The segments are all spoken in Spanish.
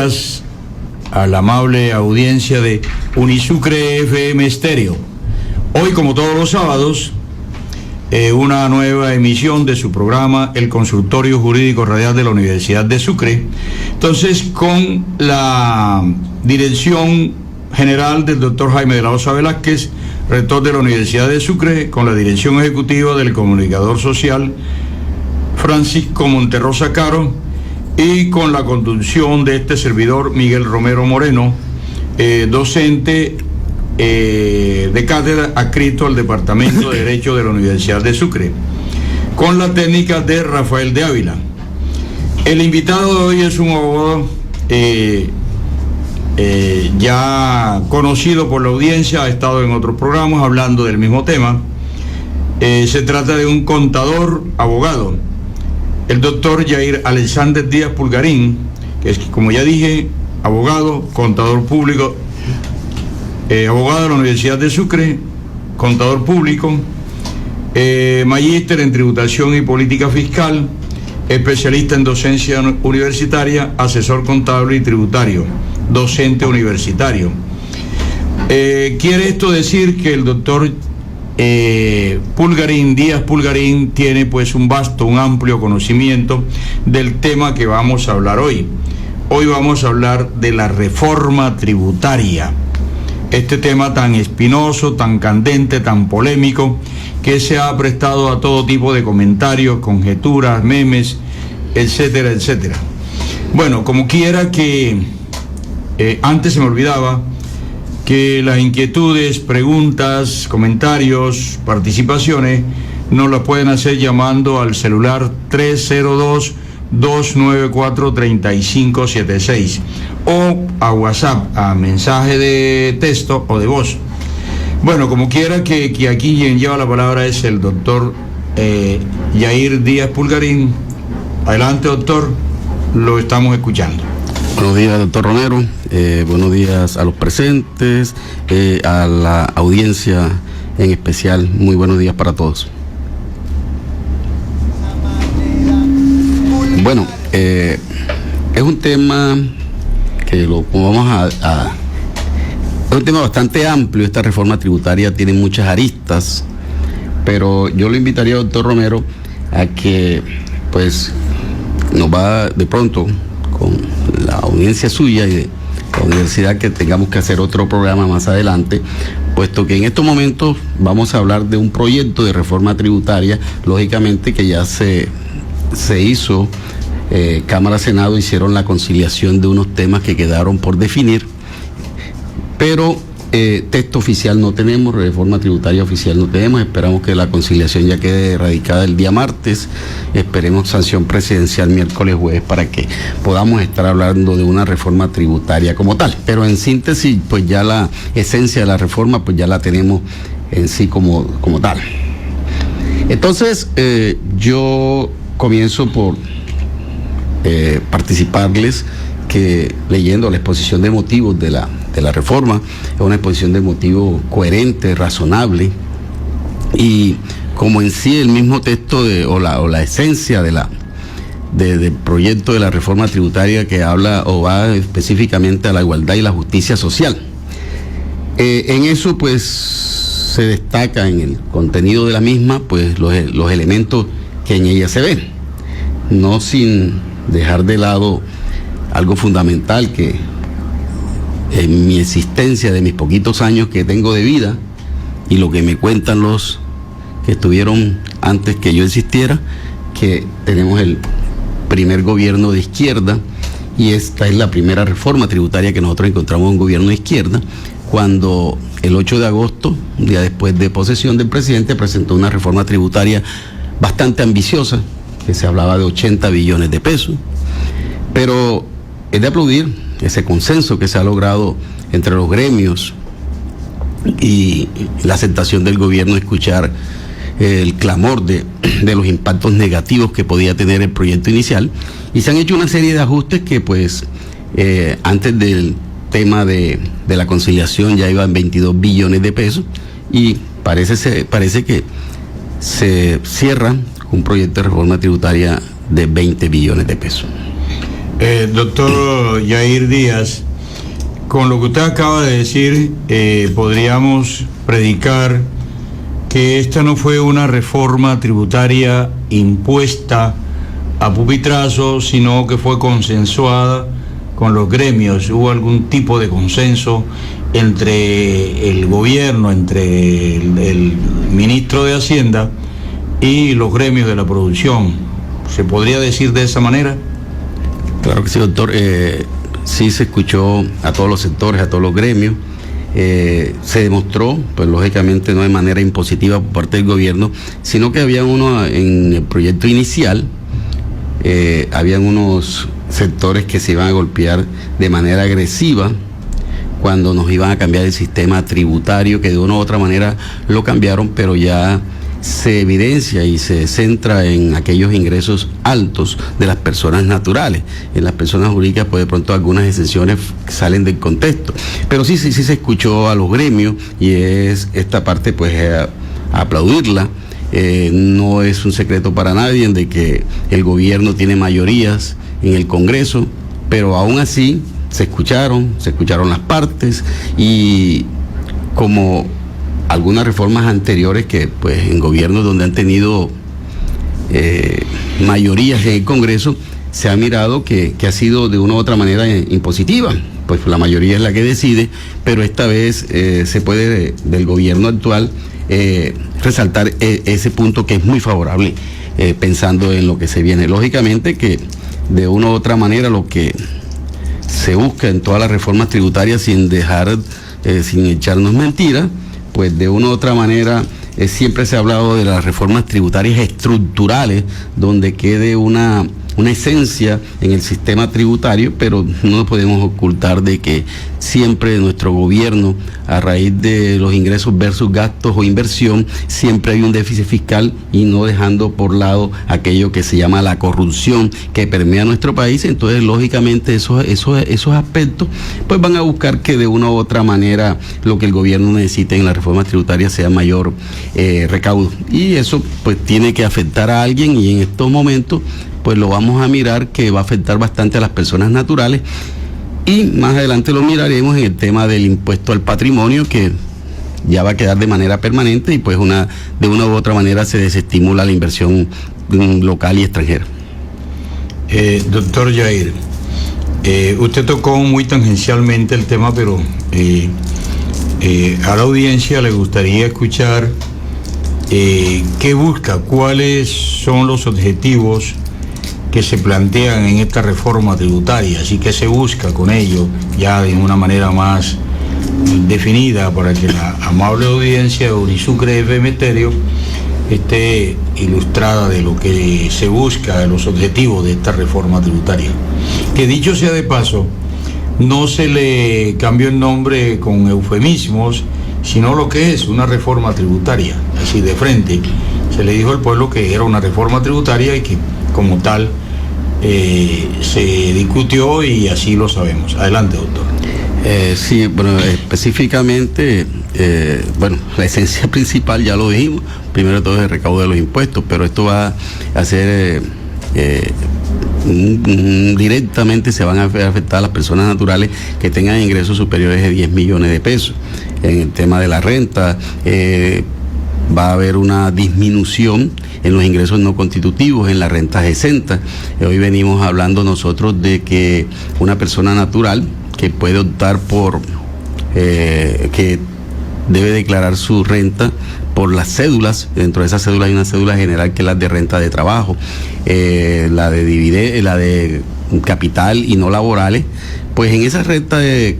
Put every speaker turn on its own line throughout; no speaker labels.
días a la amable audiencia de Unisucre FM Estéreo. Hoy, como todos los sábados, una nueva emisión de su programa El Consultorio Jurídico Radial de la Universidad de Sucre. Entonces, con la dirección general del doctor Jaime de la Osa Velázquez, rector de la Universidad de Sucre, con la dirección ejecutiva del comunicador social Francisco Monterrosa Caro, y con la conducción de este servidor Miguel Romero Moreno, docente de cátedra adscrito al Departamento de Derecho de la Universidad de Sucre, con la técnica de Rafael de Ávila. El invitado de hoy es un abogado ya conocido por la audiencia, ha estado en otros programas hablando del mismo tema. Se trata de un contador abogado, el doctor Yair Alexander Díaz Pulgarín, que es, como ya dije, abogado, contador público, abogado de la Universidad de Sucre, contador público, magíster en tributación y política fiscal, especialista en docencia universitaria, asesor contable y tributario, docente universitario. Quiere esto decir que el doctor Díaz Pulgarín tiene pues un amplio conocimiento del tema que vamos a hablar hoy. Hoy vamos a hablar de la reforma tributaria, este tema tan espinoso, tan candente, tan polémico, que se ha prestado a todo tipo de comentarios, conjeturas, memes, etcétera, etcétera. Bueno, como quiera que antes se me olvidaba que las inquietudes, preguntas, comentarios, participaciones nos las pueden hacer llamando al celular 302-294-3576 o a WhatsApp, a mensaje de texto o de voz. Bueno, como quiera que aquí quien lleva la palabra es el doctor Yair Díaz Pulgarín. Adelante, doctor, lo estamos escuchando.
Buenos días, doctor Romero. Buenos días a los presentes, a la audiencia en especial. Muy buenos días para todos. Bueno, es un tema que es un tema bastante amplio. Esta reforma tributaria tiene muchas aristas, pero yo le invitaría, doctor Romero, a que pues nos va de pronto con la audiencia suya y de la universidad, que tengamos que hacer otro programa más adelante, puesto que en estos momentos vamos a hablar de un proyecto de reforma tributaria, lógicamente que ya se hizo, Cámara, Senado hicieron la conciliación de unos temas que quedaron por definir, pero texto oficial no tenemos, reforma tributaria oficial no tenemos. Esperamos que la conciliación ya quede erradicada el día martes, esperemos sanción presidencial miércoles, jueves, para que podamos estar hablando de una reforma tributaria como tal. Pero en síntesis, pues ya la esencia de la reforma pues ya la tenemos en sí como tal. Entonces, yo comienzo por participarles que, leyendo la exposición de motivos de la reforma, es una exposición de motivos coherente, razonable, y como en sí el mismo texto o la esencia del proyecto de la reforma tributaria, que habla o va específicamente a la igualdad y la justicia social. En eso pues se destaca en el contenido de la misma pues los elementos que en ella se ven, no sin dejar de lado algo fundamental que en mi existencia, de mis poquitos años que tengo de vida y lo que me cuentan los que estuvieron antes que yo existiera, que tenemos el primer gobierno de izquierda, y esta es la primera reforma tributaria que nosotros encontramos en un gobierno de izquierda, cuando el 8 de agosto, un día después de posesión del presidente, presentó una reforma tributaria bastante ambiciosa, que se hablaba de 80 billones de pesos, pero es de aplaudir ese consenso que se ha logrado entre los gremios y la aceptación del gobierno, escuchar el clamor de los impactos negativos que podía tener el proyecto inicial, y se han hecho una serie de ajustes que pues antes del tema de la conciliación ya iban 22 billones de pesos, y parece que se cierra un proyecto de reforma tributaria de 20 billones de pesos.
Doctor Yair Díaz, con lo que usted acaba de decir, podríamos predicar que esta no fue una reforma tributaria impuesta a pupitrazo, sino que fue consensuada con los gremios. ¿Hubo algún tipo de consenso entre el gobierno, entre el ministro de Hacienda y los gremios de la producción? ¿Se podría decir de esa manera?
Claro que sí, doctor. Sí se escuchó a todos los sectores, a todos los gremios. Se demostró, pues lógicamente no de manera impositiva por parte del gobierno, sino que había uno en el proyecto inicial, habían unos sectores que se iban a golpear de manera agresiva cuando nos iban a cambiar el sistema tributario, que de una u otra manera lo cambiaron, pero ya se evidencia y se centra en aquellos ingresos altos de las personas naturales. En las personas jurídicas, pues de pronto algunas excepciones salen del contexto. Pero sí se escuchó a los gremios y es esta parte pues a aplaudirla. No es un secreto para nadie de que el gobierno tiene mayorías en el Congreso, pero aún así se escucharon las partes, y como algunas reformas anteriores que pues en gobiernos donde han tenido mayorías en el Congreso, se ha mirado que ha sido de una u otra manera impositiva, pues la mayoría es la que decide, pero esta vez se puede del gobierno actual resaltar ese punto que es muy favorable, pensando en lo que se viene. Lógicamente que de una u otra manera lo que se busca en todas las reformas tributarias, sin echarnos mentiras, pues de una u otra manera siempre se ha hablado de las reformas tributarias estructurales, donde quede una esencia en el sistema tributario, pero no nos podemos ocultar de que siempre nuestro gobierno, a raíz de los ingresos versus gastos o inversión, siempre hay un déficit fiscal, y no dejando por lado aquello que se llama la corrupción que permea nuestro país. Entonces, lógicamente, esos aspectos pues van a buscar que de una u otra manera lo que el gobierno necesite en la reforma tributaria sea mayor recaudo, y eso pues tiene que afectar a alguien, y en estos momentos pues lo vamos a mirar que va a afectar bastante a las personas naturales, y más adelante lo miraremos en el tema del impuesto al patrimonio, que ya va a quedar de manera permanente, y pues de una u otra manera se desestimula la inversión local y extranjera.
Doctor Yair, usted tocó muy tangencialmente el tema, pero a la audiencia le gustaría escuchar qué busca, cuáles son los objetivos que se plantean en esta reforma tributaria, así que se busca con ello ya de una manera más definida, para que la amable audiencia de Unisucre FM Estéreo esté ilustrada de lo que se busca, de los objetivos de esta reforma tributaria. Que dicho sea de paso, no se le cambió el nombre con eufemismos, sino lo que es una reforma tributaria, así de frente. Se le dijo al pueblo que era una reforma tributaria y que como tal se discutió, y así lo sabemos. Adelante, doctor.
Sí, bueno, específicamente, la esencia principal ya lo dijimos, primero de todo es el recaudo de los impuestos, pero esto va a ser directamente, se van a afectar a las personas naturales que tengan ingresos superiores de 10 millones de pesos. En el tema de la renta, va a haber una disminución en los ingresos no constitutivos, en las rentas exentas. Hoy venimos hablando nosotros de que una persona natural que puede optar por, que debe declarar su renta por las cédulas. Dentro de esas cédulas hay una cédula general que es la de renta de trabajo, la de capital y no laborales. Pues en esa renta de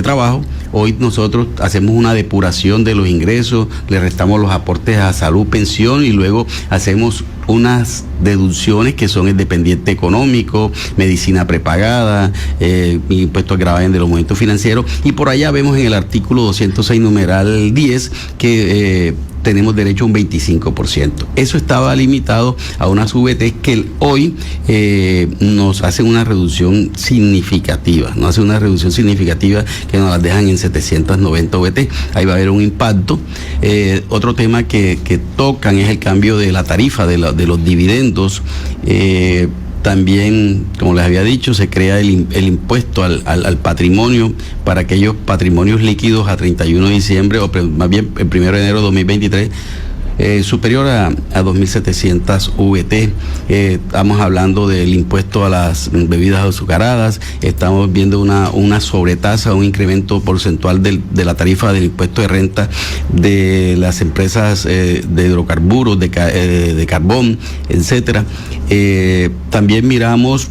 trabajo, hoy nosotros hacemos una depuración de los ingresos, le restamos los aportes a salud, pensión, y luego hacemos unas deducciones que son el dependiente económico, medicina prepagada, impuestos agravados de los movimientos financieros, y por allá vemos en el artículo 206 numeral 10 que tenemos derecho a un 25%. Eso estaba limitado a unas VT que hoy nos hacen una reducción significativa, que nos las dejan en 790 VT. Ahí va a haber un impacto. Otro tema que tocan es el cambio de la tarifa de los dividendos. También, como les había dicho, se crea el impuesto al patrimonio para aquellos patrimonios líquidos a 31 de diciembre, o más bien el 1 de enero de 2023, superior a 2.700 VT. Estamos hablando del impuesto a las bebidas azucaradas, estamos viendo una sobretasa, un incremento porcentual de la tarifa del impuesto de renta de las empresas de hidrocarburos, de carbón, etcétera. También miramos,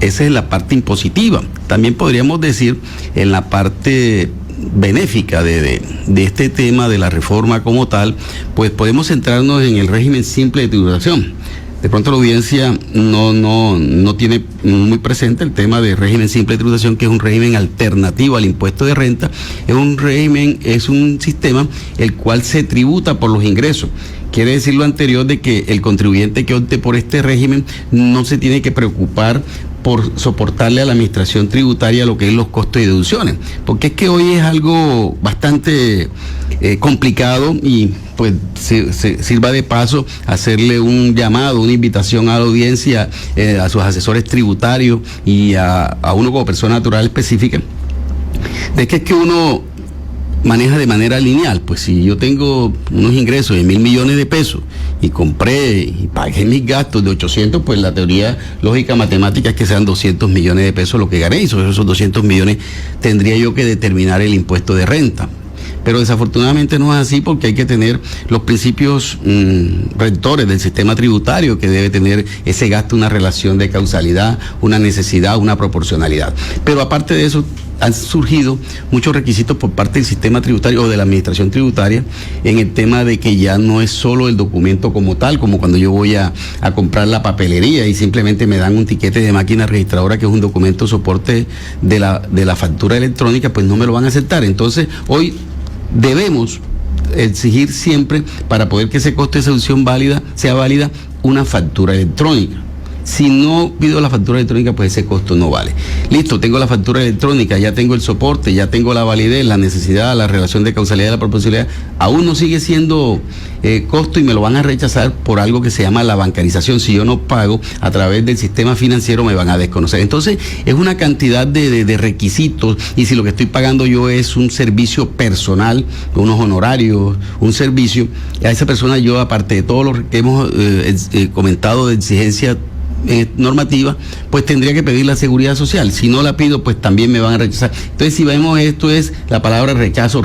esa es la parte impositiva. También podríamos decir en la parte benéfica de este tema de la reforma como tal, pues podemos centrarnos en el régimen simple de tributación. De pronto la audiencia no tiene muy presente el tema de régimen simple de tributación, que es un régimen alternativo al impuesto de renta. Es un sistema el cual se tributa por los ingresos. Quiere decir lo anterior, de que el contribuyente que opte por este régimen no se tiene que preocupar por soportarle a la administración tributaria lo que es los costos y deducciones, porque es que hoy es algo bastante complicado, y pues sirva de paso hacerle un llamado, una invitación a la audiencia, a sus asesores tributarios y a uno como persona natural específica, de que es que uno maneja de manera lineal. Pues si yo tengo unos ingresos de 1.000 millones de pesos y compré y pagué mis gastos de 800, pues la teoría lógica matemática es que sean 200 millones de pesos lo que gané, y sobre esos 200 millones tendría yo que determinar el impuesto de renta. Pero desafortunadamente no es así, porque hay que tener los principios rectores del sistema tributario, que debe tener ese gasto una relación de causalidad, una necesidad, una proporcionalidad. Pero aparte de eso, han surgido muchos requisitos por parte del sistema tributario o de la administración tributaria en el tema de que ya no es solo el documento como tal, como cuando yo voy a comprar la papelería y simplemente me dan un tiquete de máquina registradora, que es un documento soporte de la factura electrónica, pues no me lo van a aceptar. Entonces, hoy debemos exigir siempre, para poder que ese costo de seducción sea válida, una factura electrónica. Si no pido la factura electrónica, pues ese costo no vale. Listo, tengo la factura electrónica, ya tengo el soporte, ya tengo la validez, la necesidad, la relación de causalidad, la proporcionalidad. Aún no sigue siendo costo, y me lo van a rechazar por algo que se llama la bancarización. Si yo no pago a través del sistema financiero, me van a desconocer. Entonces, es una cantidad de requisitos, y si lo que estoy pagando yo es un servicio personal, unos honorarios, un servicio, a esa persona yo, aparte de todo lo que hemos comentado de exigencia normativa, pues tendría que pedir la seguridad social. Si no la pido, pues también me van a rechazar. Entonces, si vemos, esto es la palabra rechazo,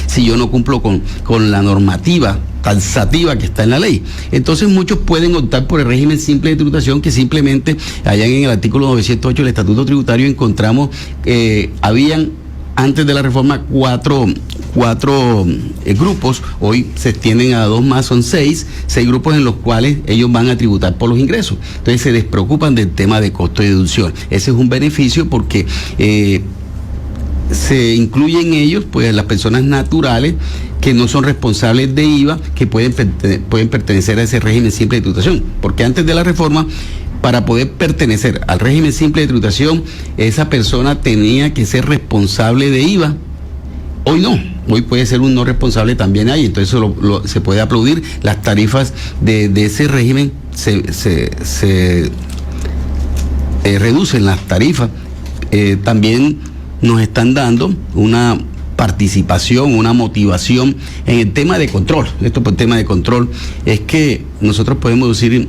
si yo no cumplo con la normativa taxativa que está en la ley. Entonces, muchos pueden optar por el régimen simple de tributación, que simplemente allá en el artículo 908 del Estatuto Tributario encontramos, habían antes de la reforma cuatro grupos, hoy se extienden a 2 más, son 6 grupos en los cuales ellos van a tributar por los ingresos. Entonces se despreocupan del tema de costo de deducción. Ese es un beneficio, porque se incluyen ellos, pues, las personas naturales que no son responsables de IVA, que pueden pertenecer a ese régimen simple de tributación, porque antes de la reforma, para poder pertenecer al régimen simple de tributación, esa persona tenía que ser responsable de IVA. Hoy no, hoy puede ser un no responsable también ahí. Entonces se puede aplaudir. Las tarifas de ese régimen se reducen las tarifas. También nos están dando una participación, una motivación en el tema de control. Esto por el tema de control es que nosotros podemos decir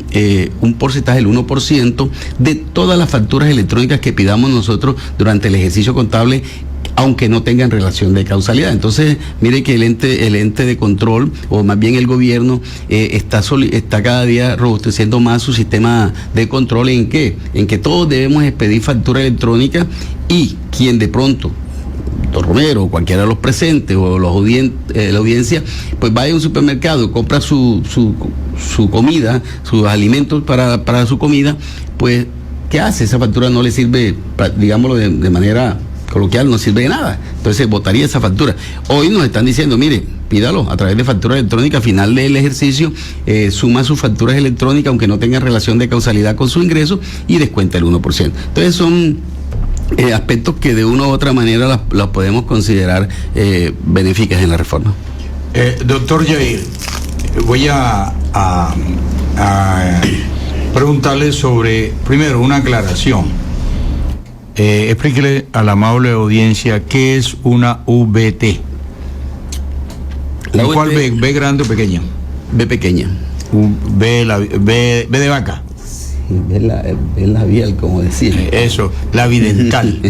un porcentaje del 1% de todas las facturas electrónicas que pidamos nosotros durante el ejercicio contable, aunque no tengan relación de causalidad. Entonces, mire que el ente de control, o más bien el gobierno, está cada día robusteciendo más su sistema de control. ¿En qué? En que todos debemos expedir factura electrónica, y quien de pronto, doctor Romero, o cualquiera de los presentes, o la audiencia, pues vaya a un supermercado, compra su comida, sus alimentos para su comida, pues, ¿qué hace? Esa factura no le sirve, digámoslo de manera coloquial, no sirve de nada. Entonces votaría esa factura. Hoy nos están diciendo, mire, pídalo a través de factura electrónica, al final del ejercicio suma sus facturas electrónicas, aunque no tengan relación de causalidad con su ingreso, y descuenta el 1%. Entonces son aspectos que de una u otra manera las podemos considerar benéficas en la reforma.
Doctor Yair, voy a preguntarle sobre, primero, una aclaración. Explíquele a la amable audiencia qué es una VT. ¿Cuál B? ¿B grande o pequeña?
B pequeña.
B de vaca.
B labial, como decir.
Eso, la bidental.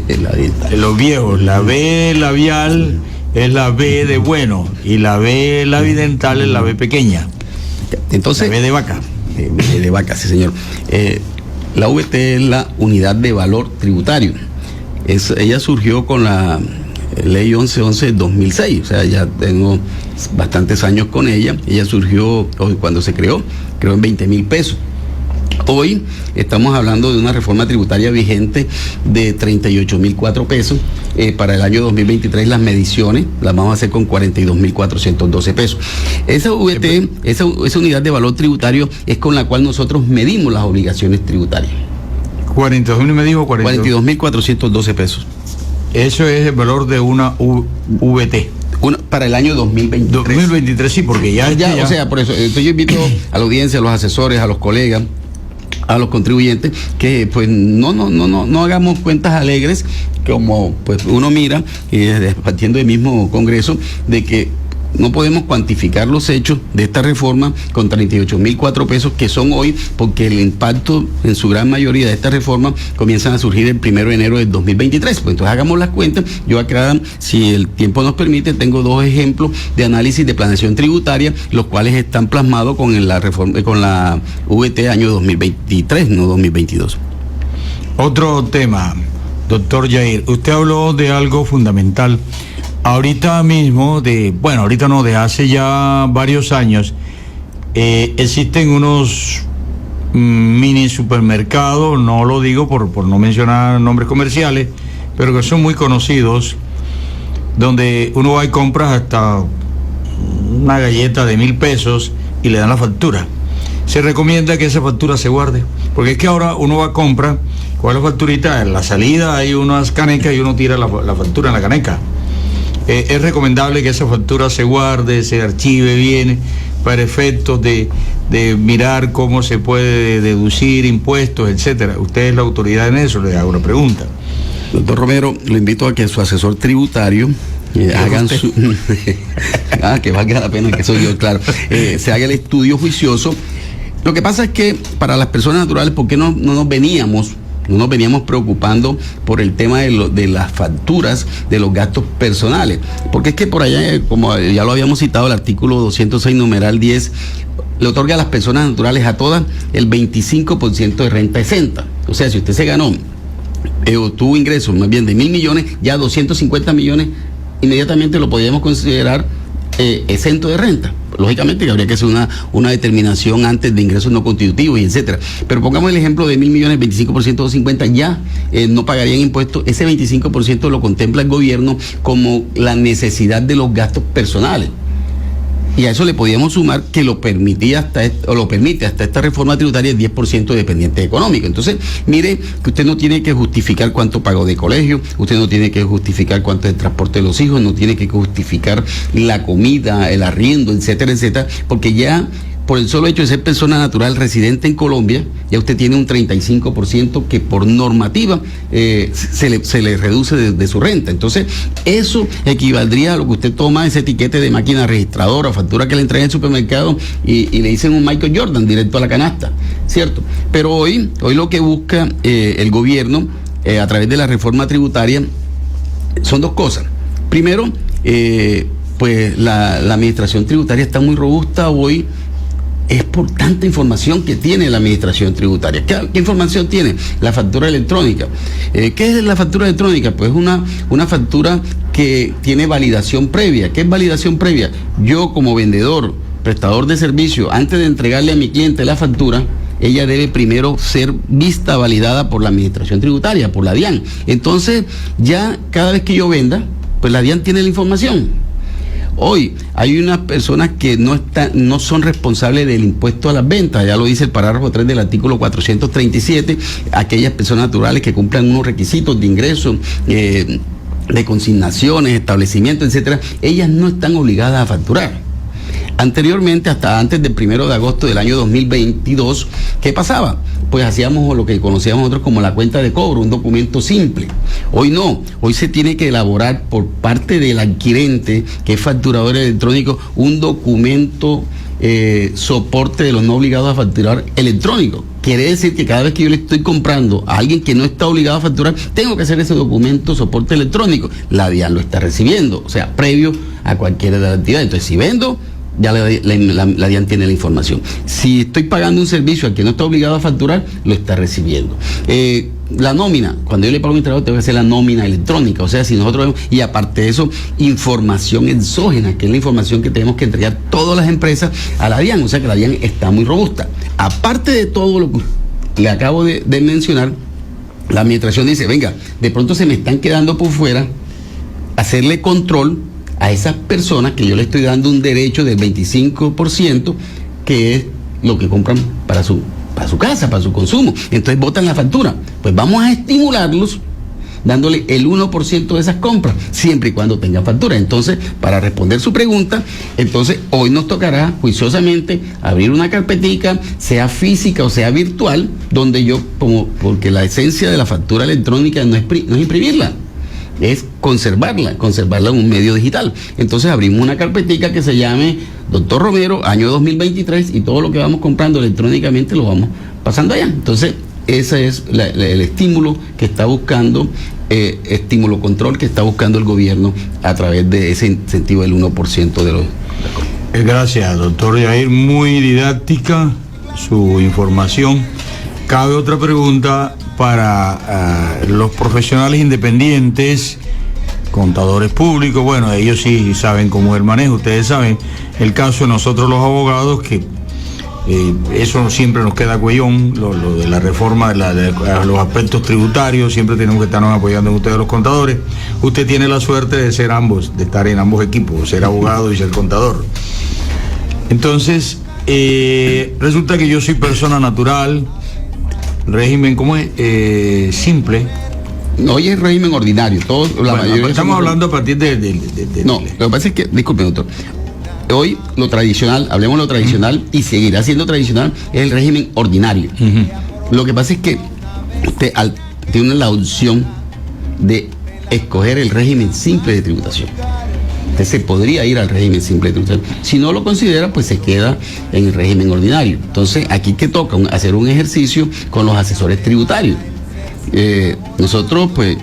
Los viejos, la B labial es la B de bueno y la B labidental es la B pequeña.
Entonces,
la B de vaca.
B de vaca, sí, señor. La VT es la unidad de valor tributario. Ella surgió con la Ley 1111 de 2006, o sea, ya tengo bastantes años con ella. Ella surgió cuando se creó en 20,000 pesos. Hoy estamos hablando de una reforma tributaria vigente de 38,004 pesos. Para el año 2023 las mediciones las vamos a hacer con 42,412 pesos. Esa VT, esa unidad de valor tributario es con la cual nosotros medimos las obligaciones tributarias.
42,000 me dijo
42,412 pesos.
Eso es el valor de una VT.
Para el año 2023.
2023, sí, porque ya.
O sea, por eso. Entonces yo invito a la audiencia, a los asesores, a los colegas, a los contribuyentes, que pues no hagamos cuentas alegres, como pues uno mira, y partiendo del mismo Congreso, de que no podemos cuantificar los hechos de esta reforma con 38,004 pesos que son hoy, porque el impacto en su gran mayoría de esta reforma comienzan a surgir el 1 de enero del 2023. Pues entonces hagamos las cuentas. Yo acá, si el tiempo nos permite, tengo 2 ejemplos de análisis de planeación tributaria, los cuales están plasmados con la reforma, con la VT año 2023, no 2022.
Otro tema, doctor Yair, usted habló de algo fundamental. Ahorita mismo, de hace ya varios años, existen unos mini supermercados, no lo digo por no mencionar nombres comerciales, pero que son muy conocidos, donde uno va y compra hasta una galleta de 1,000 pesos y le dan la factura. Se recomienda que esa factura se guarde, porque es que ahora uno va a comprar, ¿cuál es la facturita? En la salida hay unas canecas y uno tira la factura en la caneca. Es recomendable que esa factura se guarde, se archive bien para efectos de mirar cómo se puede deducir impuestos, etcétera. Usted es la autoridad en eso, le hago una pregunta.
Doctor Romero, lo invito a que su asesor tributario hagan su que valga la pena que soy yo, claro, se haga el estudio juicioso. Lo que pasa es que para las personas naturales, ¿por qué no nos veníamos preocupando por el tema de las facturas de los gastos personales? Porque es que por allá, como ya lo habíamos citado, el artículo 206, numeral 10, le otorga a las personas naturales a todas el 25% de renta exenta. O sea, si usted se ganó o tuvo ingresos más bien de 1,000 millones, ya 250 millones inmediatamente lo podríamos considerar exento de renta. Lógicamente que habría que hacer una determinación antes de ingresos no constitutivos y etcétera. Pero pongamos el ejemplo de 1,000 millones, 25% de 250, ya no pagarían impuestos. Ese 25% lo contempla el gobierno como la necesidad de los gastos personales. Y a eso le podíamos sumar que lo permite hasta esta reforma tributaria el 10% de dependiente económico. Entonces, mire que usted no tiene que justificar cuánto pagó de colegio, usted no tiene que justificar cuánto es el transporte de los hijos, no tiene que justificar la comida, el arriendo, etcétera, etcétera, porque ya por el solo hecho de ser persona natural residente en Colombia, ya usted tiene un 35% que por normativa se le reduce de su renta. Entonces, eso equivaldría a lo que usted toma ese etiquete de máquina registradora, factura que le entrega en el supermercado y le dicen un Michael Jordan directo a la canasta, ¿cierto? Pero hoy lo que busca el gobierno a través de la reforma tributaria son 2 cosas. Primero, pues la administración tributaria está muy robusta hoy. Es por tanta información que tiene la administración tributaria. ¿Qué información tiene? La factura electrónica. ¿Qué es la factura electrónica? Pues una factura que tiene validación previa. ¿Qué es validación previa? Yo como vendedor, prestador de servicio, antes de entregarle a mi cliente la factura, ella debe primero ser vista, validada por la administración tributaria, por la DIAN. Entonces, ya cada vez que yo venda, pues la DIAN tiene la información. Hoy hay unas personas que no son responsables del impuesto a las ventas, ya lo dice el parágrafo 3 del artículo 437, aquellas personas naturales que cumplan unos requisitos de ingreso, de consignaciones, establecimientos, etcétera, ellas no están obligadas a facturar. Anteriormente, hasta antes del 1 de agosto del año 2022, ¿qué pasaba? Pues hacíamos lo que conocíamos nosotros como la cuenta de cobro, un documento simple. Hoy no, hoy se tiene que elaborar por parte del adquirente, que es facturador electrónico, un documento soporte de los no obligados a facturar electrónico. Quiere decir que cada vez que yo le estoy comprando a alguien que no está obligado a facturar, tengo que hacer ese documento soporte electrónico. La DIAN lo está recibiendo, o sea, previo a cualquiera de las actividades. Entonces, si vendo, ya la DIAN tiene la información. Si estoy pagando un servicio al que no está obligado a facturar, lo está recibiendo. La nómina, cuando yo le pago a mi trabajo, tengo que hacer la nómina electrónica. O sea, si nosotros vemos, y aparte de eso, información exógena, que es la información que tenemos que entregar todas las empresas a la DIAN. O sea que la DIAN está muy robusta. Aparte de todo lo que le acabo de mencionar, la administración dice, venga, de pronto se me están quedando por fuera, hacerle control a esas personas que yo le estoy dando un derecho del 25%, que es lo que compran para su casa, para su consumo. Entonces botan la factura. Pues vamos a estimularlos dándole el 1% de esas compras, siempre y cuando tengan factura. Entonces, para responder su pregunta, entonces hoy nos tocará juiciosamente abrir una carpetica, sea física o sea virtual, donde yo, porque la esencia de la factura electrónica no es imprimirla, es conservarla en un medio digital. Entonces abrimos una carpetica que se llame Doctor Romero, año 2023, y todo lo que vamos comprando electrónicamente lo vamos pasando allá. Entonces, ese es el estímulo que está buscando, estímulo control que está buscando el gobierno a través de ese incentivo del 1% de los...
Gracias, doctor Yair, muy didáctica su información. Cabe otra pregunta para los profesionales independientes, contadores públicos. Bueno, ellos sí saben cómo es el manejo, ustedes saben. El caso de nosotros los abogados, que eso siempre nos queda cuellón, lo de la reforma de los aspectos tributarios, siempre tenemos que estarnos apoyando en ustedes los contadores. Usted tiene la suerte de ser ambos, de estar en ambos equipos, ser abogado y ser contador. Entonces, resulta que yo soy persona natural, régimen, ¿cómo es? Simple.
Hoy es régimen ordinario.
Estamos hablando a partir de
No, lo que pasa es que, disculpe, doctor, hoy lo tradicional, hablemos lo tradicional, y seguirá siendo tradicional, es el régimen ordinario. Lo que pasa es que usted tiene la opción de escoger el régimen simple de tributación. Usted se podría ir al régimen simple de tributación. Si no lo considera, pues se queda en el régimen ordinario. Entonces, aquí que toca hacer un ejercicio con los asesores tributarios. Nosotros, pues,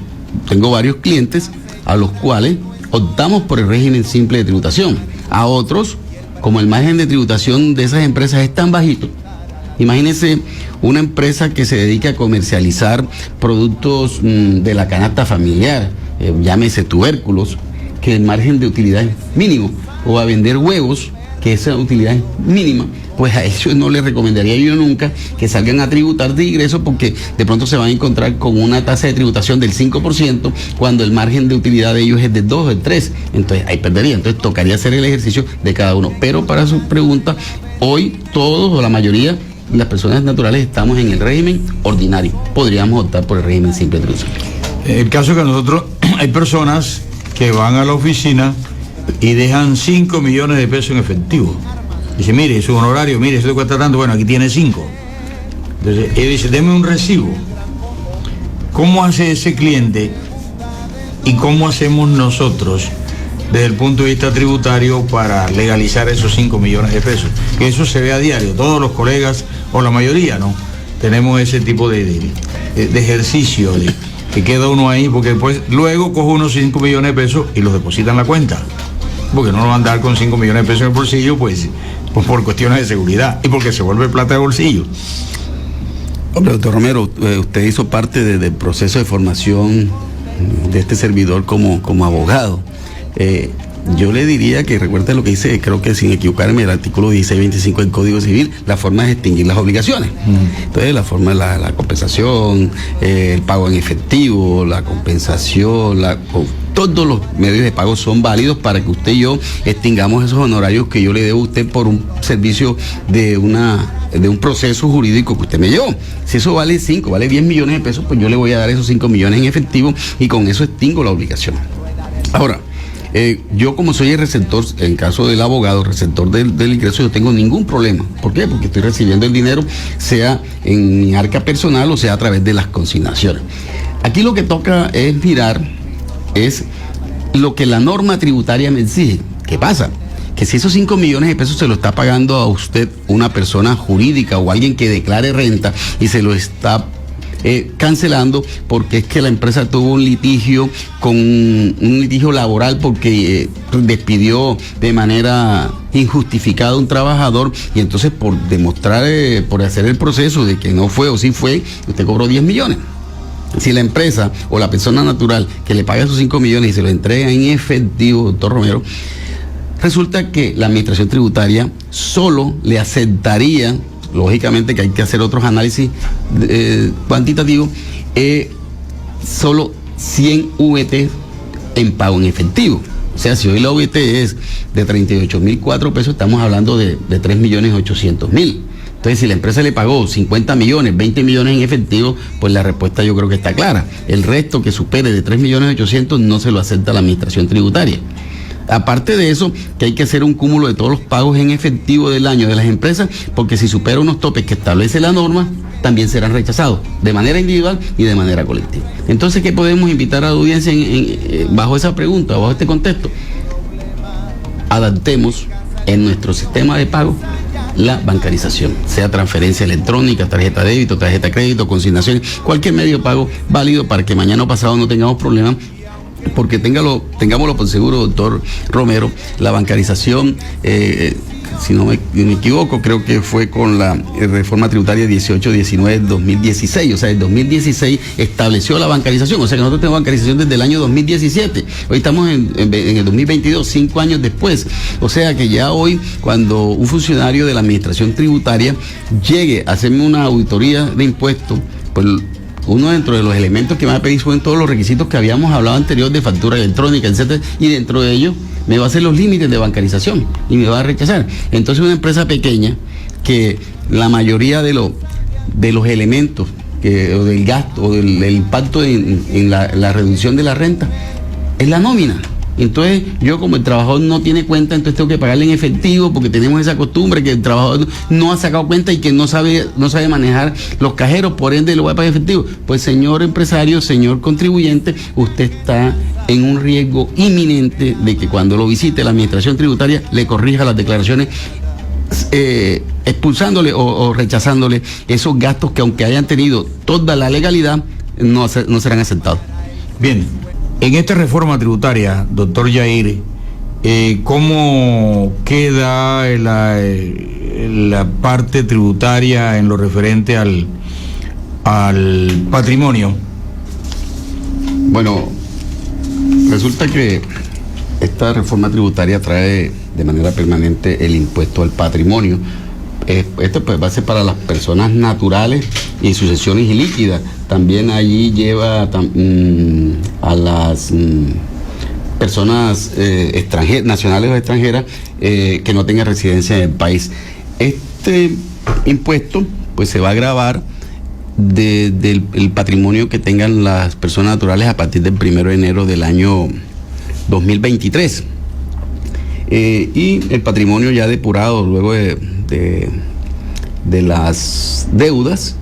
tengo varios clientes a los cuales optamos por el régimen simple de tributación. A otros, como el margen de tributación de esas empresas es tan bajito, imagínense una empresa que se dedica a comercializar productos de la canasta familiar, llámese tubérculos, que el margen de utilidad es mínimo, o a vender huevos, que esa utilidad es mínima, pues a ellos no les recomendaría yo nunca que salgan a tributar de ingresos, porque de pronto se van a encontrar con una tasa de tributación del 5% cuando el margen de utilidad de ellos es de 2 o de 3. Entonces ahí perdería. Entonces tocaría hacer el ejercicio de cada uno. Pero para su pregunta, hoy todos o la mayoría de las personas naturales estamos en el régimen ordinario. Podríamos optar por el régimen simple de tributación.
El caso es que nosotros, hay personas que van a la oficina y dejan 5 millones de pesos en efectivo. Dice, mire, su honorario, mire, eso te cuesta tanto, bueno, aquí tiene 5. Entonces, él dice, deme un recibo. ¿Cómo hace ese cliente y cómo hacemos nosotros desde el punto de vista tributario para legalizar esos 5 millones de pesos? Que eso se ve a diario, todos los colegas, o la mayoría, ¿no? Tenemos ese tipo de ejercicio, que queda uno ahí, porque después, luego coge unos 5 millones de pesos y los deposita en la cuenta. Porque no lo va a andar con 5 millones de pesos en el bolsillo, pues por cuestiones de seguridad y porque se vuelve plata de bolsillo.
Hombre, doctor Romero, usted hizo parte del proceso de formación de este servidor como abogado. Yo le diría que recuerde lo que dice, creo que sin equivocarme, el artículo 1625 del Código Civil, la forma de extinguir las obligaciones. Entonces, la forma de la compensación, el pago en efectivo, la compensación, todos los medios de pago son válidos para que usted y yo extingamos esos honorarios que yo le debo a usted por un servicio de un proceso jurídico que usted me llevó. Si eso vale 5, vale 10 millones de pesos, pues yo le voy a dar esos 5 millones en efectivo y con eso extingo la obligación. Ahora, Yo como soy el receptor, en caso del abogado, receptor del ingreso, yo tengo ningún problema. ¿Por qué? Porque estoy recibiendo el dinero, sea en mi arca personal o sea a través de las consignaciones. Aquí lo que toca es mirar, es lo que la norma tributaria me exige. ¿Qué pasa? Que si esos 5 millones de pesos se lo está pagando a usted una persona jurídica o alguien que declare renta y se lo está cancelando porque es que la empresa tuvo un litigio laboral porque despidió de manera injustificada a un trabajador, y entonces por demostrar, por hacer el proceso de que no fue o sí fue, usted cobró 10 millones. Si la empresa o la persona natural que le paga esos 5 millones y se lo entrega en efectivo, doctor Romero, resulta que la administración tributaria solo le aceptaría, lógicamente que hay que hacer otros análisis cuantitativos, solo 100 VT en pago en efectivo. O sea, si hoy la VT es de 38.004 pesos, estamos hablando de 3.800.000. Entonces, si la empresa le pagó 50 millones, 20 millones en efectivo, pues la respuesta yo creo que está clara. El resto que supere de 3.800.000 no se lo acepta la administración tributaria. Aparte de eso, que hay que hacer un cúmulo de todos los pagos en efectivo del año de las empresas, porque si supera unos topes que establece la norma, también serán rechazados de manera individual y de manera colectiva. Entonces, ¿qué podemos invitar a la audiencia bajo esa pregunta, bajo este contexto? Adaptemos en nuestro sistema de pago la bancarización, sea transferencia electrónica, tarjeta de débito, tarjeta de crédito, consignaciones, cualquier medio de pago válido para que mañana o pasado no tengamos problemas. Porque tengámoslo por seguro, doctor Romero, la bancarización, si no me equivoco, creo que fue con la reforma tributaria 18-19 del 2016. O sea, el 2016 estableció la bancarización. O sea, que nosotros tenemos bancarización desde el año 2017. Hoy estamos en el 2022, 5 años después. O sea, que ya hoy, cuando un funcionario de la administración tributaria llegue a hacerme una auditoría de impuestos, pues uno dentro de los elementos que me va a pedir son todos los requisitos que habíamos hablado anterior de factura electrónica, etcétera, y dentro de ellos me va a hacer los límites de bancarización y me va a rechazar. Entonces, una empresa pequeña que la mayoría de los elementos o del gasto o del impacto en la reducción de la renta es la nómina. Entonces, yo como el trabajador no tiene cuenta, entonces tengo que pagarle en efectivo porque tenemos esa costumbre que el trabajador no ha sacado cuenta y que no sabe manejar los cajeros, por ende lo voy a pagar en efectivo. Pues, señor empresario, señor contribuyente, usted está en un riesgo inminente de que cuando lo visite la administración tributaria le corrija las declaraciones, expulsándole o rechazándole esos gastos que, aunque hayan tenido toda la legalidad, no serán aceptados.
Bien. En esta reforma tributaria, doctor Yair, ¿cómo queda la parte tributaria en lo referente al patrimonio?
Bueno, resulta que esta reforma tributaria trae de manera permanente el impuesto al patrimonio. Esto pues va a ser para las personas naturales y sucesiones ilíquidas. También allí lleva a las personas extranjeras, nacionales o extranjeras, que no tengan residencia en el país. Este impuesto pues se va a gravar del patrimonio que tengan las personas naturales a partir del 1 de enero del año 2023. Y el patrimonio ya depurado luego de las deudas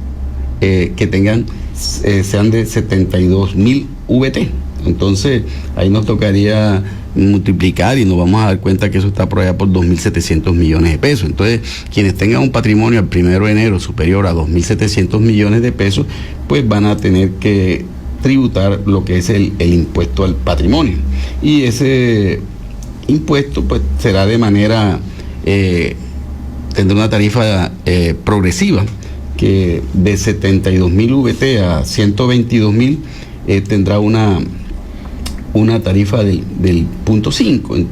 que tengan sean de 72.000 VT. Entonces ahí nos tocaría multiplicar y nos vamos a dar cuenta que eso está por allá por 2.700 millones de pesos. Entonces, quienes tengan un patrimonio al 1 de enero superior a 2.700 millones de pesos, pues van a tener que tributar lo que es el impuesto al patrimonio. Y ese impuesto pues será de manera, tendrá una tarifa progresiva, que de 72.000 VT a 122.000 tendrá una tarifa del 0.5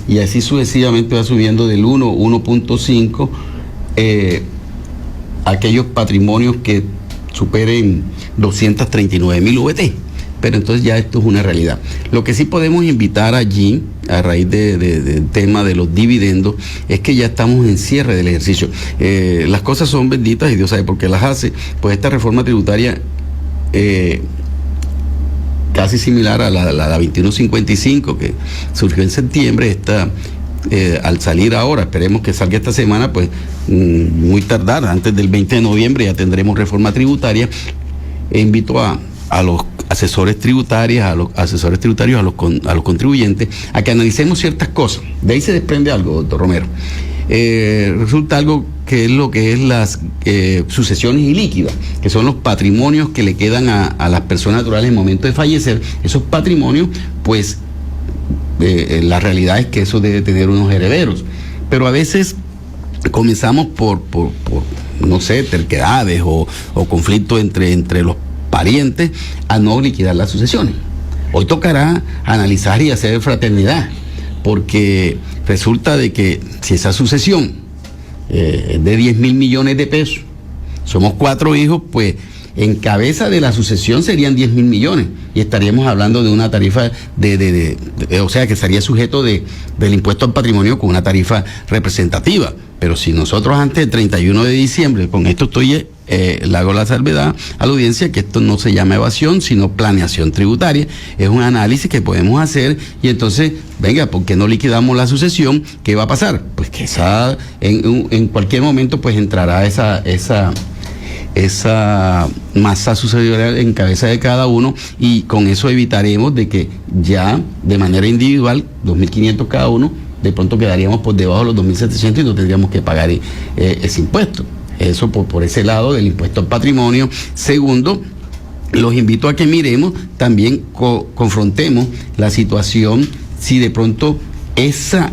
y así sucesivamente va subiendo del 1.5 aquellos patrimonios que superen 239.000 VT. Pero entonces ya esto es una realidad. Lo que sí podemos invitar allí, a raíz del tema de los dividendos, es que ya estamos en cierre del ejercicio. Las cosas son benditas y Dios sabe por qué las hace. Pues esta reforma tributaria casi similar a la 2155 que surgió en septiembre. Esta, al salir ahora, esperemos que salga esta semana, pues muy tardar, antes del 20 de noviembre ya tendremos reforma tributaria. Invito a los asesores tributarios, a los contribuyentes, a que analicemos ciertas cosas. De ahí se desprende algo, doctor Romero. Resulta algo que es lo que es las sucesiones ilíquidas, que son los patrimonios que le quedan a las personas naturales en el momento de fallecer. Esos patrimonios, pues, la realidad es que eso debe tener unos herederos, pero a veces comenzamos por no sé, terquedades o conflictos entre los parientes a no liquidar las sucesiones. Hoy tocará analizar y hacer fraternidad, porque resulta de que si esa sucesión es de 10.000 millones de pesos, somos 4 hijos, pues en cabeza de la sucesión serían 10.000 millones y estaríamos hablando de una tarifa o sea, que estaría sujeto del impuesto al patrimonio con una tarifa representativa. Pero si nosotros antes del 31 de diciembre, con esto le hago la salvedad a la audiencia que esto no se llama evasión, sino planeación tributaria, es un análisis que podemos hacer y entonces, venga, ¿por qué no liquidamos la sucesión? ¿Qué va a pasar? Pues que en cualquier momento pues entrará esa masa sucesoria en cabeza de cada uno y con eso evitaremos de que ya de manera individual, 2.500 cada uno, de pronto quedaríamos por debajo de los 2.700 y no tendríamos que pagar ese impuesto. Eso por ese lado del impuesto al patrimonio. Segundo, los invito a que miremos, también confrontemos la situación si de pronto esos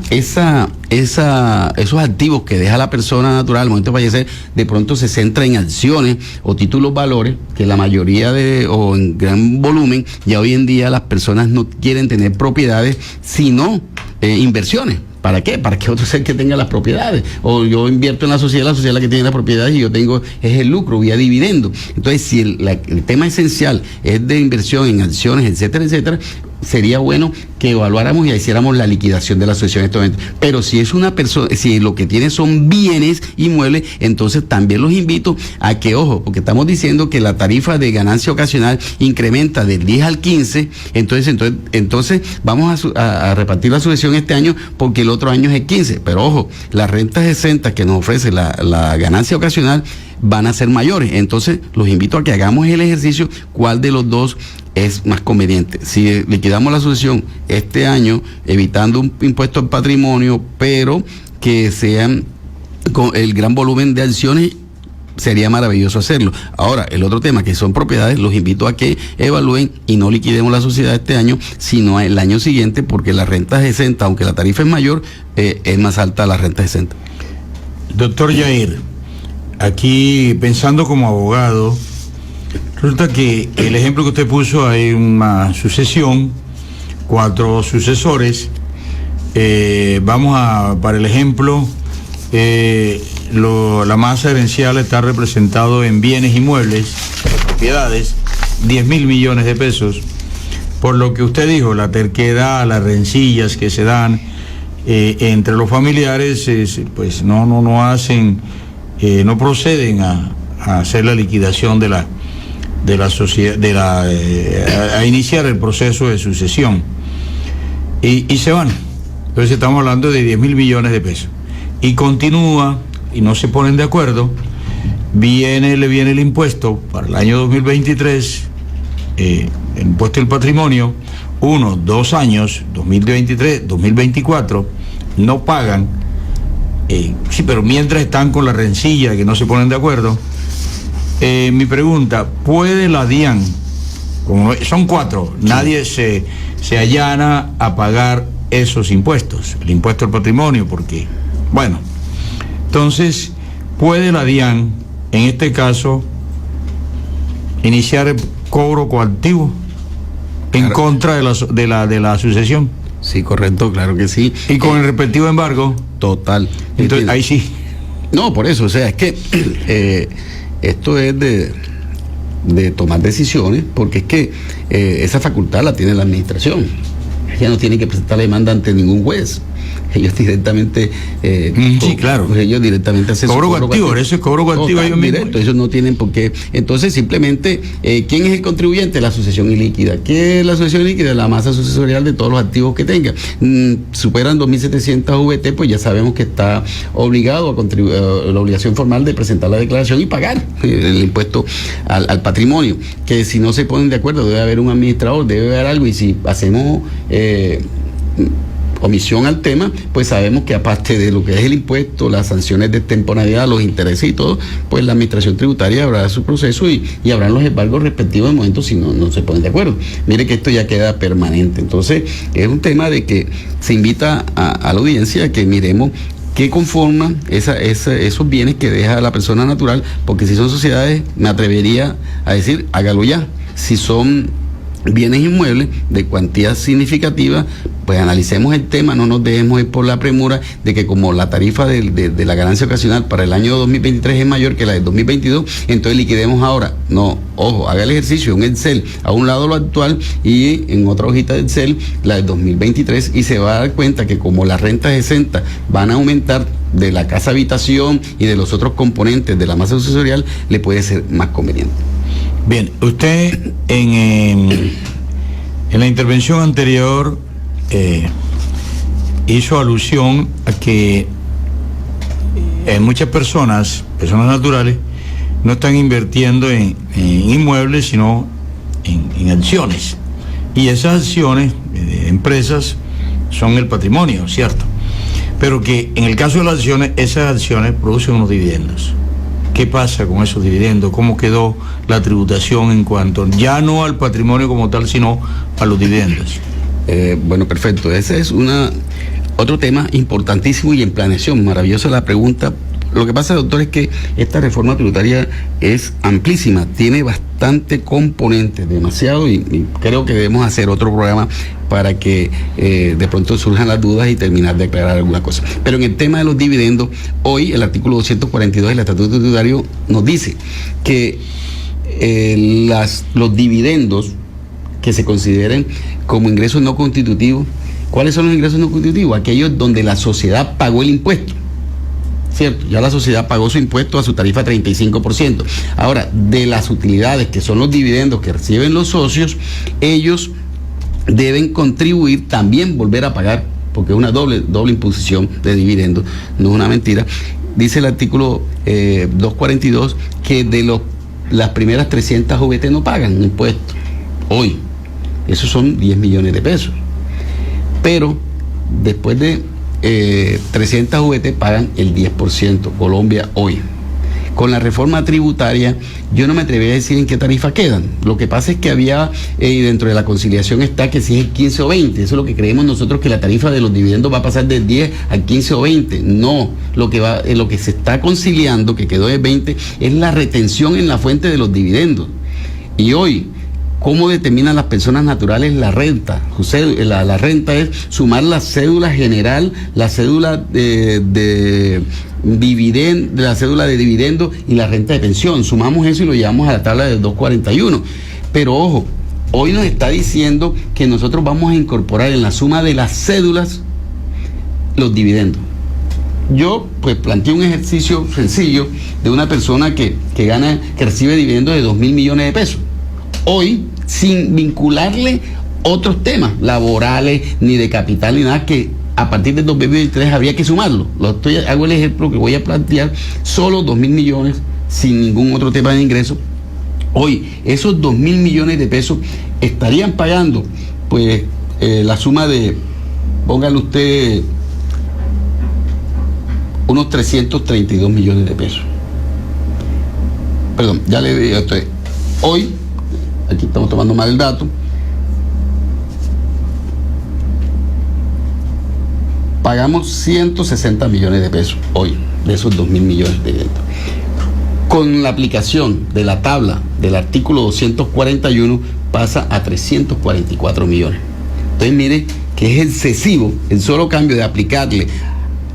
activos que deja la persona natural al momento de fallecer, de pronto se centra en acciones o títulos valores, que la mayoría o en gran volumen, ya hoy en día las personas no quieren tener propiedades, sino inversiones. ¿Para qué? Para que otro ser que tenga las propiedades. O yo invierto en la sociedad es la que tiene las propiedades y yo tengo es el lucro, vía dividendo. Entonces, si el tema esencial es de inversión en acciones, etcétera, etcétera, sería bueno que evaluáramos y hiciéramos la liquidación de la sucesión en este momento. Pero si es una persona, si lo que tiene son bienes inmuebles, entonces también los invito a que, ojo, porque estamos diciendo que la tarifa de ganancia ocasional incrementa del 10 al 15, entonces vamos a repartir la sucesión este año porque el otro año es el 15. Pero ojo, las rentas exentas que nos ofrece la ganancia ocasional van a ser mayores. Entonces los invito a que hagamos el ejercicio, cuál de los dos es más conveniente. Si liquidamos la sucesión este año, evitando un impuesto al patrimonio, pero que sean con el gran volumen de acciones, sería maravilloso hacerlo. Ahora, el otro tema, que son propiedades, los invito a que evalúen y no liquidemos la sociedad este año, sino el año siguiente, porque las rentas exentas, aunque la tarifa es mayor, es más alta la renta exenta.
Doctor Yair, aquí pensando como abogado, resulta que el ejemplo que usted puso, hay una sucesión, 4 sucesores. Para el ejemplo, la masa herencial está representado en bienes inmuebles, propiedades, 10.000 millones de pesos. Por lo que usted dijo, la terquedad, las rencillas que se dan entre los familiares, pues no hacen, no proceden a hacer la liquidación de la sociedad, a iniciar el proceso de sucesión y se van. Entonces estamos hablando de 10.000 millones de pesos y continúa y no se ponen de acuerdo. Le viene el impuesto para el año 2023, el impuesto del patrimonio, 2 años, 2023, 2024, no pagan. Sí, pero mientras están con la rencilla, que no se ponen de acuerdo. Mi pregunta, ¿puede la DIAN, como son 4, nadie se allana a pagar esos impuestos, el impuesto al patrimonio, porque, bueno, entonces, ¿puede la DIAN, en este caso, iniciar el cobro coactivo en contra de la sucesión?
Sí, correcto, claro que sí.
¿Y con el respectivo embargo?
Total.
Entonces, ahí sí.
No, por eso, o sea, es que esto es de tomar decisiones, porque es que esa facultad la tiene la administración. Ella no tiene que presentar la demanda ante ningún juez. ellos directamente
sí, claro,
ellos directamente hacen
cobro coactivo, eso es cobro coactivo ellos mismos.
Directo, ellos no tienen por qué. Entonces simplemente ¿quién es el contribuyente? La asociación ilíquida. ¿Qué es la asociación ilíquida? La masa sucesorial de todos los activos que tenga. Superan 2.700 VT, pues ya sabemos que está obligado a contribuir, la obligación formal de presentar la declaración y pagar el impuesto al patrimonio, que si no se ponen de acuerdo debe haber un administrador, debe haber algo, y si hacemos omisión al tema, pues sabemos que aparte de lo que es el impuesto, las sanciones de temporalidad, los intereses y todo, pues la administración tributaria habrá su proceso y habrán los embargos respectivos de momento si no se ponen de acuerdo. Mire que esto ya queda permanente. Entonces es un tema de que se invita a la audiencia a que miremos qué conforman esos bienes que deja la persona natural, porque si son sociedades, me atrevería a decir, hágalo ya. Si son bienes inmuebles de cuantía significativa, pues analicemos el tema, no nos dejemos ir por la premura de que como la tarifa de la ganancia ocasional para el año 2023 es mayor que la del 2022, entonces liquidemos ahora. No, ojo, haga el ejercicio, un Excel, a un lado lo actual y en otra hojita de Excel la del 2023, y se va a dar cuenta que como las rentas exentas van a aumentar de la casa habitación y de los otros componentes de la masa sucesorial, le puede ser más conveniente.
Bien, usted en la intervención anterior hizo alusión a que muchas personas naturales, no están invirtiendo en inmuebles, sino en acciones. Y esas acciones de empresas son el patrimonio, ¿cierto? Pero que en el caso de las acciones, esas acciones producen unos dividendos. ¿Qué pasa con esos dividendos? ¿Cómo quedó la tributación en cuanto ya no al patrimonio como tal, sino a los dividendos?
Bueno, perfecto. Ese es otro tema importantísimo y en planeación. Maravillosa la pregunta. Lo que pasa, doctor, es que esta reforma tributaria es amplísima, tiene bastante componentes, demasiado, y creo que debemos hacer otro programa para que de pronto surjan las dudas y terminar de aclarar alguna cosa. Pero en el tema de los dividendos, hoy el artículo 242 del Estatuto Tributario nos dice que los dividendos que se consideren como ingresos no constitutivos, ¿cuáles son los ingresos no constitutivos? Aquellos donde la sociedad pagó el impuesto. ¿Cierto? Ya la sociedad pagó su impuesto a su tarifa 35%. Ahora, de las utilidades que son los dividendos que reciben los socios, ellos deben contribuir, también volver a pagar, porque es una doble imposición de dividendos, no es una mentira. Dice el artículo 242 que de las primeras 300 VT no pagan impuestos. Hoy, esos son 10 millones de pesos. Pero después de 300 VT pagan el 10%, Colombia hoy. Con la reforma tributaria, yo no me atrevería a decir en qué tarifa quedan. Lo que pasa es que había, dentro de la conciliación está que si es 15 o 20, eso es lo que creemos nosotros, que la tarifa de los dividendos va a pasar del 10 al 15 o 20. No, lo que se está conciliando, que quedó de 20, es la retención en la fuente de los dividendos. Y hoy, ¿cómo determinan las personas naturales la renta? La renta es sumar la cédula general, la cédula de dividendo y la renta de pensión. Sumamos eso y lo llevamos a la tabla del 241. Pero ojo, hoy nos está diciendo que nosotros vamos a incorporar en la suma de las cédulas los dividendos. Yo pues planteé un ejercicio sencillo de una persona que recibe dividendos de 2.000 millones de pesos. Hoy, sin vincularle otros temas laborales, ni de capital, ni nada, que a partir del 2023 habría que sumarlo. Hago el ejemplo que voy a plantear, solo 2.000 millones, sin ningún otro tema de ingreso. Hoy, esos 2.000 millones de pesos estarían pagando, pues, la suma de, póngale usted, unos 332 millones de pesos. Perdón, ya le digo a usted. Hoy, aquí estamos tomando mal el dato, pagamos 160 millones de pesos hoy, de esos 2.000 millones de ventas. Con la aplicación de la tabla del artículo 241 pasa a 344 millones. Entonces mire que es excesivo el solo cambio de aplicarle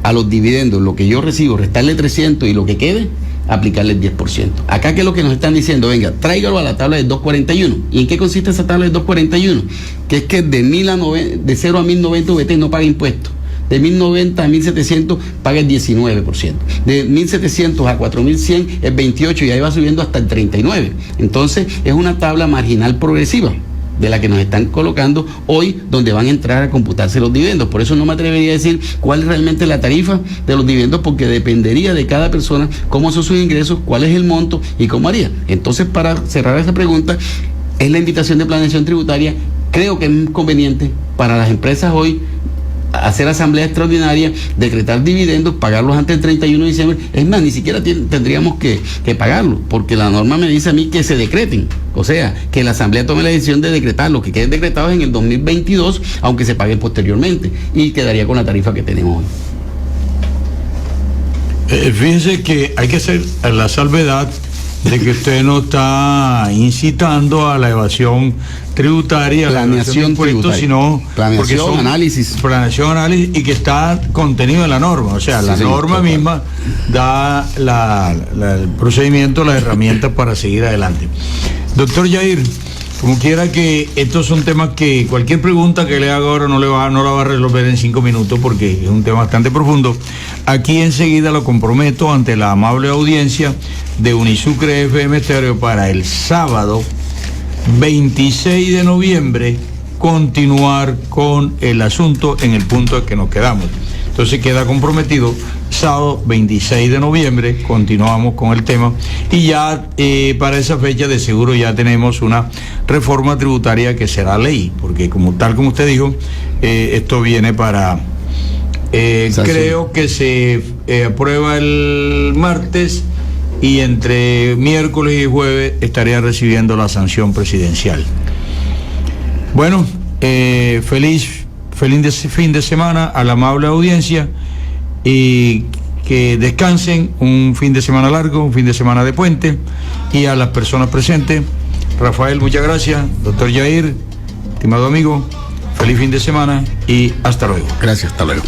a los dividendos lo que yo recibo, restarle 300 y lo que quede, aplicarle el 10%. Acá, ¿qué es lo que nos están diciendo? Venga, tráigalo a la tabla del 241. ¿Y en qué consiste esa tabla del 241? Que es que de 0 a 1090 VT no paga impuestos. de 1.090 a 1.700 paga el 19%. De 1.700 a 4.100 es 28% y ahí va subiendo hasta el 39%. Entonces es una tabla marginal progresiva de la que nos están colocando hoy, donde van a entrar a computarse los dividendos. Por eso no me atrevería a decir cuál es realmente la tarifa de los dividendos, porque dependería de cada persona cómo son sus ingresos, cuál es el monto y cómo haría. Entonces, para cerrar esa pregunta, es la invitación de planeación tributaria. Creo que es conveniente para las empresas hoy hacer asamblea extraordinaria, decretar dividendos, pagarlos antes del 31 de diciembre. Es más, ni siquiera tendríamos que pagarlos, porque la norma me dice a mí que se decreten. O sea, que la asamblea tome la decisión de decretar los que queden decretados en el 2022, aunque se paguen posteriormente, y quedaría con la tarifa que tenemos hoy.
Fíjense que hay que hacer la salvedad de que usted no está incitando a la evasión tributaria,
planeación tributaria,
sino
planeación, análisis,
y que está contenido en la norma. O sea, la norma misma da el procedimiento, las herramientas para seguir adelante. Doctor Yair, como quiera, que estos son temas que cualquier pregunta que le haga ahora no la va a resolver en 5 minutos, porque es un tema bastante profundo. Aquí enseguida lo comprometo ante la amable audiencia de Unisucre FM Estéreo para el sábado 26 de noviembre continuar con el asunto en el punto en que nos quedamos. Entonces queda comprometido, sábado 26 de noviembre continuamos con el tema, y ya para esa fecha de seguro ya tenemos una reforma tributaria que será ley, porque tal como usted dijo, esto viene para... creo que se aprueba el martes, y entre miércoles y jueves estaría recibiendo la sanción presidencial. Bueno, feliz fin de semana a la amable audiencia, y que descansen, un fin de semana largo, un fin de semana de puente, y a las personas presentes. Rafael, muchas gracias. Doctor Yair, estimado amigo, feliz fin de semana y hasta luego.
Gracias, hasta luego.